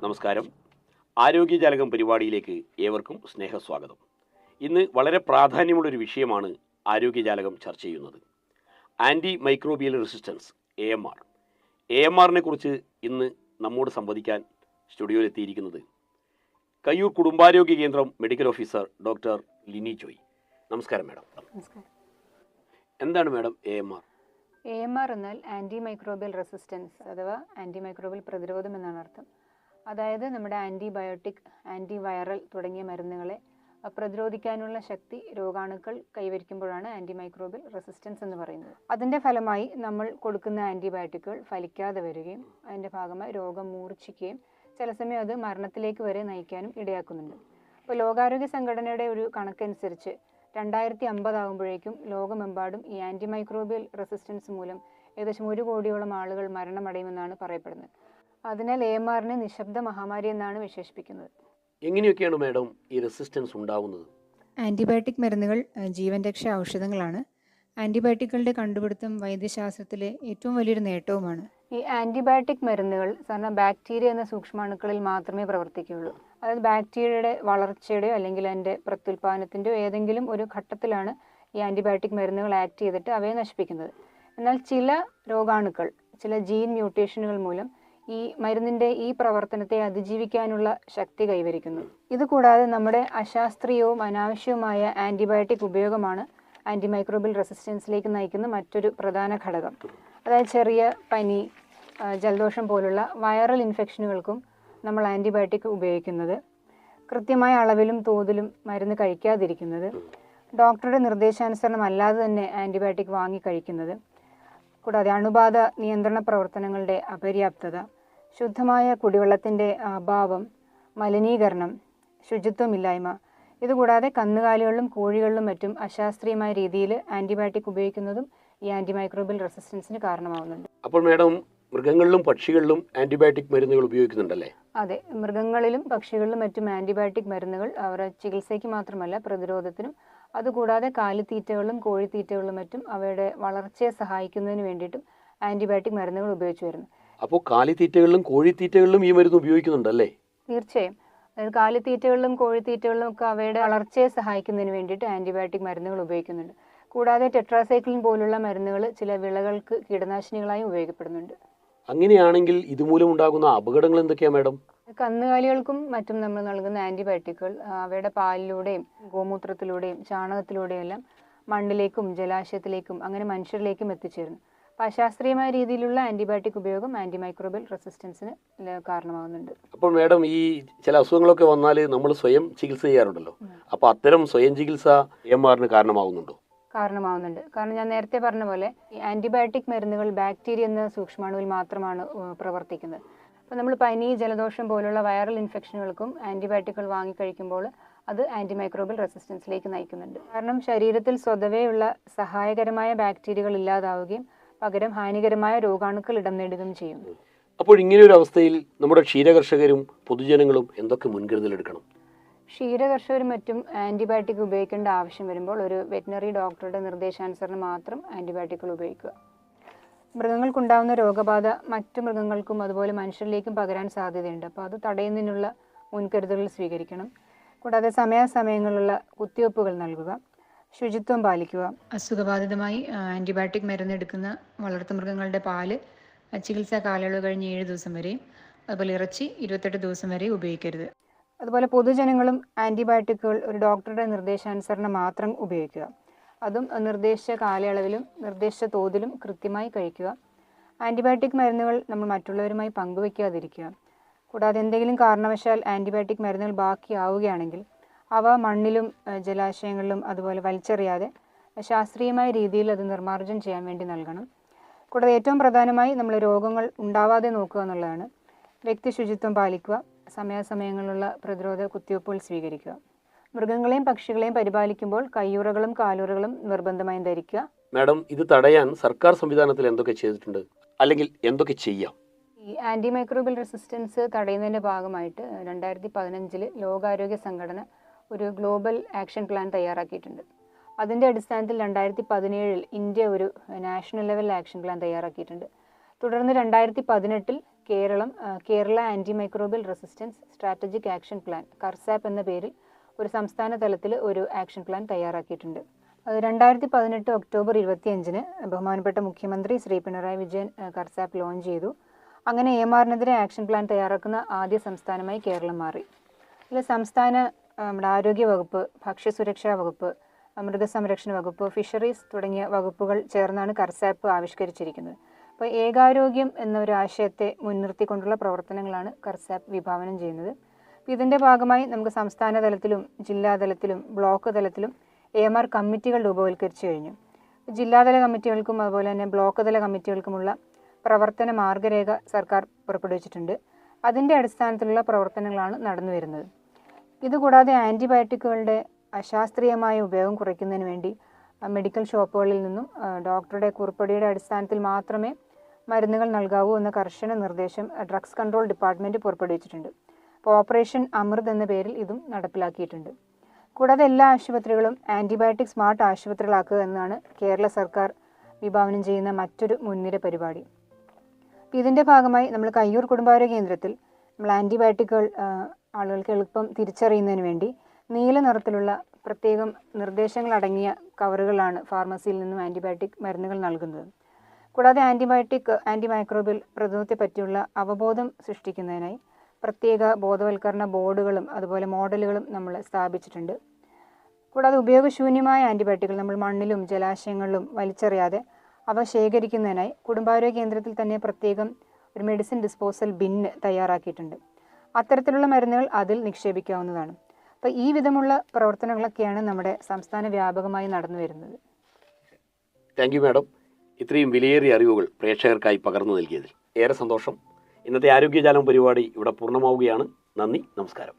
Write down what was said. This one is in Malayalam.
നമസ്കാരം. ആരോഗ്യജാലകം പരിപാടിയിലേക്ക് ഏവർക്കും സ്നേഹസ്വാഗതം. ഇന്ന് വളരെ പ്രാധാന്യമുള്ളൊരു വിഷയമാണ് ആരോഗ്യജാലകം ചർച്ച ചെയ്യുന്നത്. Anti microbial resistance AMR. AMRനെ കുറിച്ച് ഇന്ന് നമ്മോട് സംവദിക്കാൻ സ്റ്റുഡിയോയിലെത്തിയിരിക്കുന്നത് കയ്യൂർ കുടുംബാരോഗ്യ കേന്ദ്രം medical officer doctor Lini Joy. നമസ്കാരം മാഡം. നമസ്കാരം. എന്താണ് മാഡം AMR? AMR എന്നാൽ ആൻറ്റി മൈക്രോബിയൽ റെസിസ്റ്റൻസ് അഥവാ ആൻറ്റി മൈക്രോബിയൽ പ്രതിരോധം എന്നാണ് അർത്ഥം. അതായത് നമ്മുടെ ആൻറ്റിബയോട്ടിക്, ആൻറ്റിവൈറൽ തുടങ്ങിയ മരുന്നുകളെ പ്രതിരോധിക്കാനുള്ള ശക്തി രോഗാണുക്കൾ കൈവരിക്കുമ്പോഴാണ് ആൻറ്റി മൈക്രോബിയൽ റെസിസ്റ്റൻസ് എന്ന് പറയുന്നത്. അതിൻ്റെ ഫലമായി നമ്മൾ കൊടുക്കുന്ന ആൻറ്റിബയോട്ടിക്കുകൾ ഫലിക്കാതെ വരികയും അതിൻ്റെ ഭാഗമായി രോഗം മൂർച്ഛിക്കുകയും ചില സമയം അത് മരണത്തിലേക്ക് വരെ നയിക്കാനും ഇടയാക്കുന്നുണ്ട്. അപ്പോൾ ലോകാരോഗ്യ സംഘടനയുടെ ഒരു കണക്കനുസരിച്ച് 2050 ആകുമ്പോഴേക്കും ലോകമെമ്പാടും ഈ ആൻറ്റി മൈക്രോബിയൽ റെസിസ്റ്റൻസ് മൂലം ഏകദേശം 1 കോടിയോളം ആളുകൾ മരണമടയുമെന്നാണ് പറയപ്പെടുന്നത്. അതിനാൽ AMRനെ നിശബ്ദ മഹാമാരി എന്നാണ് വിശേഷിപ്പിക്കുന്നത്. എങ്ങനെയൊക്കെയാണ് മാഡം ഈ റെസിസ്റ്റൻസ് ഉണ്ടാവുന്നത്? ആൻറ്റിബയോട്ടിക് മരുന്നുകൾ ജീവൻ രക്ഷാ ഔഷധങ്ങളാണ്. ആൻറ്റിബയോട്ടിക്കുകളുടെ കണ്ടുപിടുത്തം വൈദ്യശാസ്ത്രത്തിലെ ഏറ്റവും വലിയൊരു നേട്ടവുമാണ്. ഈ ആൻറ്റിബയോട്ടിക് മരുന്നുകൾ സാധാരണ ബാക്ടീരിയ എന്ന സൂക്ഷ്മാണുക്കളിൽ മാത്രമേ പ്രവർത്തിക്കുകയുള്ളൂ. അതായത് ബാക്ടീരിയയുടെ വളർച്ചയുടെയോ അല്ലെങ്കിൽ അതിൻ്റെ പ്രത്യുൽപാദനത്തിൻ്റെയോ ഏതെങ്കിലും ഒരു ഘട്ടത്തിലാണ് ഈ ആൻറ്റിബയോട്ടിക് മരുന്നുകൾ ആക്ട് ചെയ്തിട്ട് അവയെ നശിപ്പിക്കുന്നത്. എന്നാൽ ചില രോഗാണുക്കൾ, ചില ജീൻ മ്യൂട്ടേഷനുകൾ മൂലം ഈ മരുന്നിൻ്റെ ഈ പ്രവർത്തനത്തെ അതിജീവിക്കാനുള്ള ശക്തി കൈവരിക്കുന്നു. ഇതുകൂടാതെ നമ്മുടെ അശാസ്ത്രീയവും അനാവശ്യവുമായ ആൻറ്റിബയോട്ടിക് ഉപയോഗമാണ് ആൻറ്റി മൈക്രോബിയൽ റെസിസ്റ്റൻസിലേക്ക് നയിക്കുന്ന മറ്റൊരു പ്രധാന ഘടകം. അതായത് ചെറിയ പനി, ജലദോഷം പോലുള്ള വൈറൽ ഇൻഫെക്ഷനുകൾക്കും നമ്മൾ ആൻറ്റിബയോട്ടിക് ഉപയോഗിക്കുന്നത്, കൃത്യമായ അളവിലും തോതിലും മരുന്ന് കഴിക്കാതിരിക്കുന്നത്, ഡോക്ടറുടെ നിർദ്ദേശാനുസരണം അല്ലാതെ തന്നെ ആൻറ്റിബയോട്ടിക് വാങ്ങി കഴിക്കുന്നത്, കൂടാതെ അണുബാധ നിയന്ത്രണ പ്രവർത്തനങ്ങളുടെ അപര്യാപ്തത, ശുദ്ധമായ കുടിവെള്ളത്തിൻ്റെ അഭാവം, മലിനീകരണം, ശുചിത്വമില്ലായ്മ, ഇതുകൂടാതെ കന്നുകാലികളിലും കോഴികളിലും മറ്റും അശാസ്ത്രീയമായ രീതിയിൽ ആൻറ്റിബയോട്ടിക് ഉപയോഗിക്കുന്നതും ഈ ആൻറ്റി മൈക്രോബിയൽ റെസിസ്റ്റൻസിന് കാരണമാവുന്നുണ്ട്. അപ്പോൾ മാഡം മൃഗങ്ങളിലും പക്ഷികളിലും ആൻറ്റിബയോട്ടിക് മരുന്നുകൾ ഉപയോഗിക്കുന്നുണ്ടല്ലേ? അതെ, മൃഗങ്ങളിലും പക്ഷികളിലും മറ്റും ആൻറ്റിബയോട്ടിക് മരുന്നുകൾ അവരുടെ ചികിത്സയ്ക്ക് മാത്രമല്ല പ്രതിരോധത്തിനും, അതുകൂടാതെ കാലിത്തീറ്റകളിലും കോഴിത്തീറ്റകളിലും മറ്റും അവയുടെ വളർച്ചയെ സഹായിക്കുന്നതിന് വേണ്ടിയിട്ടും ആൻറ്റിബയോട്ടിക് മരുന്നുകൾ ഉപയോഗിച്ചു വരുന്നു. അപ്പോൾ കാലിത്തീറ്റകളിലും കോഴിത്തീറ്റകളിലും ഈ മരുന്ന് ഉപയോഗിക്കുന്നുണ്ടല്ലേ? തീർച്ചയായും. അതായത് കാലിത്തീറ്റകളിലും കോഴിത്തീറ്റകളിലും ഒക്കെ അവയുടെ വളർച്ചയെ സഹായിക്കുന്നതിന് വേണ്ടിയിട്ട് ആൻറ്റിബയോട്ടിക് മരുന്നുകൾ ഉപയോഗിക്കുന്നുണ്ട്. കൂടാതെ ടെട്രാസൈക്ലിൻ പോലുള്ള മരുന്നുകൾ ചില വിളകൾക്ക് കീടനാശിനികളായും ഉപയോഗിക്കപ്പെടുന്നുണ്ട്. അങ്ങനെയാണെങ്കിൽ ഇതുമൂലം ഉണ്ടാകുന്ന അപകടങ്ങൾ എന്തൊക്കെയാണ് മാഡം? കന്നുകാലികൾക്കും മറ്റും നമ്മൾ നൽകുന്ന ആൻറ്റിബയോട്ടിക്കുകൾ അവയുടെ പാലിലൂടെയും ഗോമൂത്രത്തിലൂടെയും ചാണകത്തിലൂടെയും എല്ലാം മണ്ണിലേക്കും ജലാശയത്തിലേക്കും അങ്ങനെ മനുഷ്യരിലേക്കും എത്തിച്ചേരുന്നു. അപ്പോൾ അശാസ്ത്രീയമായ രീതിയിലുള്ള ആൻറ്റിബയോട്ടിക് ഉപയോഗം ആൻറ്റി മൈക്രോബിയൽ റെസിസ്റ്റൻസിന് കാരണമാകുന്നുണ്ട്. അപ്പോൾ മാഡം ഈ ചില അസുഖങ്ങളൊക്കെ വന്നാൽ നമ്മൾ സ്വയം ചികിത്സ ചെയ്യാറുണ്ടല്ലോ, അപ്പോൾ അത്തരം സ്വയം ചികിത്സ AMRന് കാരണമാകുന്നുണ്ടോ? കാരണമാവുന്നുണ്ട്. കാരണം ഞാൻ നേരത്തെ പറഞ്ഞ പോലെ ഈ ആൻറ്റിബയോട്ടിക് മരുന്നുകൾ ബാക്ടീരിയ എന്ന സൂക്ഷ്മാണുവിൽ മാത്രമാണ് പ്രവർത്തിക്കുന്നത്. അപ്പോൾ നമ്മൾ പനി, ജലദോഷം പോലുള്ള വൈറൽ ഇൻഫെക്ഷനുകൾക്കും ആൻറ്റിബയോട്ടിക്കുകൾ വാങ്ങിക്കഴിക്കുമ്പോൾ അത് ആൻറ്റി മൈക്രോബിയൽ റെസിസ്റ്റൻസിലേക്ക് നയിക്കുന്നുണ്ട്. കാരണം ശരീരത്തിൽ സ്വതവേയുള്ള സഹായകരമായ ബാക്ടീരിയകൾ ഇല്ലാതാവുകയും പകരം ഹാനികരമായ രോഗാണുക്കൾ ഇടം നേടുകയും ചെയ്യും. അപ്പോൾ ഇങ്ങനെയൊരു അവസ്ഥയിൽ നമ്മുടെ ക്ഷീരകർഷകരും പൊതുജനങ്ങളും എന്തൊക്കെ മുൻകരുതൽ എടുക്കണം? ക്ഷീരകർഷകരും മറ്റും ആൻറ്റിബയോട്ടിക് ഉപയോഗിക്കേണ്ട ആവശ്യം വരുമ്പോൾ ഒരു വെറ്റിനറി ഡോക്ടറുടെ നിർദ്ദേശാനുസരണം മാത്രം ആൻറ്റിബയോട്ടിക്കുകൾ ഉപയോഗിക്കുക. മൃഗങ്ങൾക്കുണ്ടാകുന്ന രോഗബാധ മറ്റു മൃഗങ്ങൾക്കും അതുപോലെ മനുഷ്യരിലേക്കും പകരാൻ സാധ്യതയുണ്ട്. അപ്പോൾ അത് തടയുന്നതിനുള്ള മുൻകരുതലുകൾ സ്വീകരിക്കണം. കൂടാതെ സമയാസമയങ്ങളിലുള്ള കുത്തിവയ്പ്പുകൾ നൽകുക, ശുചിത്വം പാലിക്കുക. അസുഖബാധിതമായി ആൻറ്റിബയോട്ടിക് മരുന്നെടുക്കുന്ന വളർത്തുമൃഗങ്ങളുടെ പാല് ചികിത്സാ കാലയളവ് കഴിഞ്ഞ് 7 ദിവസം വരെയും അതുപോലെ ഇറച്ചി 28 ദിവസം വരെയും ഉപയോഗിക്കരുത്. അതുപോലെ പൊതുജനങ്ങളും ആൻറ്റിബയോട്ടിക്കുകൾ ഒരു ഡോക്ടറുടെ നിർദ്ദേശാനുസരണം മാത്രം ഉപയോഗിക്കുക. അതും നിർദ്ദേശിച്ച കാലയളവിലും നിർദ്ദേശിച്ച തോതിലും കൃത്യമായി കഴിക്കുക. ആൻറ്റിബയോട്ടിക് മരുന്നുകൾ നമ്മൾ മറ്റുള്ളവരുമായി പങ്കുവയ്ക്കാതിരിക്കുക. കൂടാതെ എന്തെങ്കിലും കാരണവശാൽ ആൻറ്റിബയോട്ടിക് മരുന്നുകൾ ബാക്കിയാവുകയാണെങ്കിൽ അവ മണ്ണിലും ജലാശയങ്ങളിലും അതുപോലെ വലിച്ചെറിയാതെ ശാസ്ത്രീയമായ രീതിയിൽ അത് നിർമ്മാർജ്ജനം ചെയ്യാൻ വേണ്ടി നൽകണം. കൂടാതെ ഏറ്റവും പ്രധാനമായി നമ്മൾ രോഗങ്ങൾ ഉണ്ടാവാതെ നോക്കുക എന്നുള്ളതാണ്. വ്യക്തി ശുചിത്വം പാലിക്കുക, സമയാസമയങ്ങളിലുള്ള പ്രതിരോധ കുത്തിവയ്പ്പുകൾ സ്വീകരിക്കുക. മൃഗങ്ങളെയും പക്ഷികളെയും പരിപാലിക്കുമ്പോൾ കയ്യുറകളും കാലുറകളും നിർബന്ധമായും ധരിക്കുക. മാഡം, ഇത് തടയാൻ സർക്കാർ സംവിധാനത്തിൽ എന്തൊക്കെ ചെയ്തിട്ടുണ്ട്, അല്ലെങ്കിൽ എന്തൊക്കെ ചെയ്യാം? ഈ ആൻറ്റി മൈക്രോബിയൽ റെസിസ്റ്റൻസ് തടയുന്നതിൻ്റെ ഭാഗമായിട്ട് 2015 ലോകാരോഗ്യ സംഘടന ഒരു ഗ്ലോബൽ ആക്ഷൻ പ്ലാൻ തയ്യാറാക്കിയിട്ടുണ്ട്. അതിൻ്റെ അടിസ്ഥാനത്തിൽ 2017 ഇന്ത്യ ഒരു നാഷണൽ ലെവൽ ആക്ഷൻ പ്ലാൻ തയ്യാറാക്കിയിട്ടുണ്ട്. തുടർന്ന് 2018 Kerala anti microbial resistance strategic action plan KARSAP എന്ന പേരിൽ ഒരു സംസ്ഥാന തലത്തിൽ ഒരു ആക്ഷൻ പ്ലാൻ തയ്യാറാക്കിയിട്ടുണ്ട്. 2018 ഒക്ടോബർ 25 ബഹുമാനപ്പെട്ട മുഖ്യമന്ത്രി ശ്രീ പിണറായി വിജയൻ കർസാപ്പ് ലോഞ്ച് ചെയ്തു. അങ്ങനെ AMRനെതിരെ ആക്ഷൻ പ്ലാൻ തയ്യാറാക്കുന്ന ആദ്യ സംസ്ഥാനമായി കേരളം മാറി. ഇതിൽ നമ്മുടെ ആരോഗ്യ വകുപ്പ്, ഭക്ഷ്യസുരക്ഷാ വകുപ്പ്, മൃഗസംരക്ഷണ വകുപ്പ്, ഫിഷറീസ് തുടങ്ങിയ വകുപ്പുകൾ ചേർന്നാണ് കർസാപ്പ് ആവിഷ്കരിച്ചിരിക്കുന്നത്. അപ്പോൾ ഏകാരോഗ്യം എന്നൊരു ആശയത്തെ മുൻനിർത്തിക്കൊണ്ടുള്ള പ്രവർത്തനങ്ങളാണ് കർസാപ്പ് വിഭാവനം ചെയ്യുന്നത്. ഇതിൻ്റെ ഭാഗമായി നമുക്ക് സംസ്ഥാന തലത്തിലും ജില്ലാതലത്തിലും ബ്ലോക്ക് തലത്തിലും AMR കമ്മിറ്റികൾ രൂപവൽക്കരിച്ചു കഴിഞ്ഞു. ജില്ലാതല കമ്മിറ്റികൾക്കും അതുപോലെ തന്നെ ബ്ലോക്ക് തല കമ്മിറ്റികൾക്കുമുള്ള പ്രവർത്തന മാർഗരേഖ സർക്കാർ പുറപ്പെടുവിച്ചിട്ടുണ്ട്. അതിൻ്റെ അടിസ്ഥാനത്തിലുള്ള പ്രവർത്തനങ്ങളാണ് നടന്നു വരുന്നത്. ഇതുകൂടാതെ ആൻറ്റിബയോട്ടിക്കുകളുടെ അശാസ്ത്രീയമായ ഉപയോഗം കുറയ്ക്കുന്നതിന് വേണ്ടി മെഡിക്കൽ ഷോപ്പുകളിൽ നിന്നും ഡോക്ടറുടെ കുറിപ്പടിയുടെ അടിസ്ഥാനത്തിൽ മാത്രമേ മരുന്നുകൾ നൽകാവൂ എന്ന കർശന നിർദ്ദേശം ഡ്രഗ്സ് കൺട്രോൾ ഡിപ്പാർട്ട്മെൻറ്റ് പുറപ്പെടുവിച്ചിട്ടുണ്ട്. അപ്പോൾ ഓപ്പറേഷൻ അമൃത് എന്ന പേരിൽ ഇതും നടപ്പിലാക്കിയിട്ടുണ്ട്. കൂടാതെ എല്ലാ ആശുപത്രികളും ആൻറ്റിബയോട്ടിക് സ്മാർട്ട് ആശുപത്രികളാക്കുക എന്നതാണ് കേരള സർക്കാർ വിഭാവനം ചെയ്യുന്ന മറ്റൊരു മുൻനിര പരിപാടി. അപ്പോൾ ഇതിൻ്റെ ഭാഗമായി നമ്മൾ കയ്യൂർ കുടുംബാരോഗ്യ കേന്ദ്രത്തിൽ നമ്മൾ ആൻറ്റിബയോട്ടിക്കുകൾ ആളുകൾക്ക് എളുപ്പം തിരിച്ചറിയുന്നതിന് വേണ്ടി നീല നിറത്തിലുള്ള പ്രത്യേകം നിർദ്ദേശങ്ങളടങ്ങിയ കവറുകളാണ് ഫാർമസിയിൽ നിന്നും ആൻറ്റിബയോട്ടിക് മരുന്നുകൾ നൽകുന്നത്. കൂടാതെ ആൻറ്റി മൈക്രോബിയൽ പ്രതിരോധത്തെ പറ്റിയുള്ള അവബോധം സൃഷ്ടിക്കുന്നതിനായി പ്രത്യേക ബോധവൽക്കരണ ബോർഡുകളും അതുപോലെ മോഡലുകളും നമ്മൾ സ്ഥാപിച്ചിട്ടുണ്ട്. കൂടാതെ ഉപയോഗശൂന്യമായ ആൻറ്റിബയോട്ടിക്കുകൾ നമ്മൾ മണ്ണിലും ജലാശയങ്ങളിലും വലിച്ചെറിയാതെ അവ ശേഖരിക്കുന്നതിനായി കുടുംബാരോഗ്യ കേന്ദ്രത്തിൽ തന്നെ പ്രത്യേകം ഒരു മെഡിസിൻ ഡിസ്പോസൽ ബിന്ന് തയ്യാറാക്കിയിട്ടുണ്ട്. അത്തരത്തിലുള്ള മരുന്നുകൾ അതിൽ നിക്ഷേപിക്കാവുന്നതാണ്. അപ്പോൾ ഈ വിധമുള്ള പ്രവർത്തനങ്ങളൊക്കെയാണ് നമ്മുടെ സംസ്ഥാന വ്യാപകമായി നടന്നു വരുന്നത്. Thank you madam. ഇത്രയും വിലയേറിയ അറിവുകൾ പ്രേക്ഷകർക്കായി പകർന്നു നൽകിയതിൽ ഏറെ സന്തോഷം. ഇന്നത്തെ ആരോഗ്യജാലം പരിപാടി ഇവിടെ പൂർണ്ണമാവുകയാണ്. നന്ദി, നമസ്കാരം.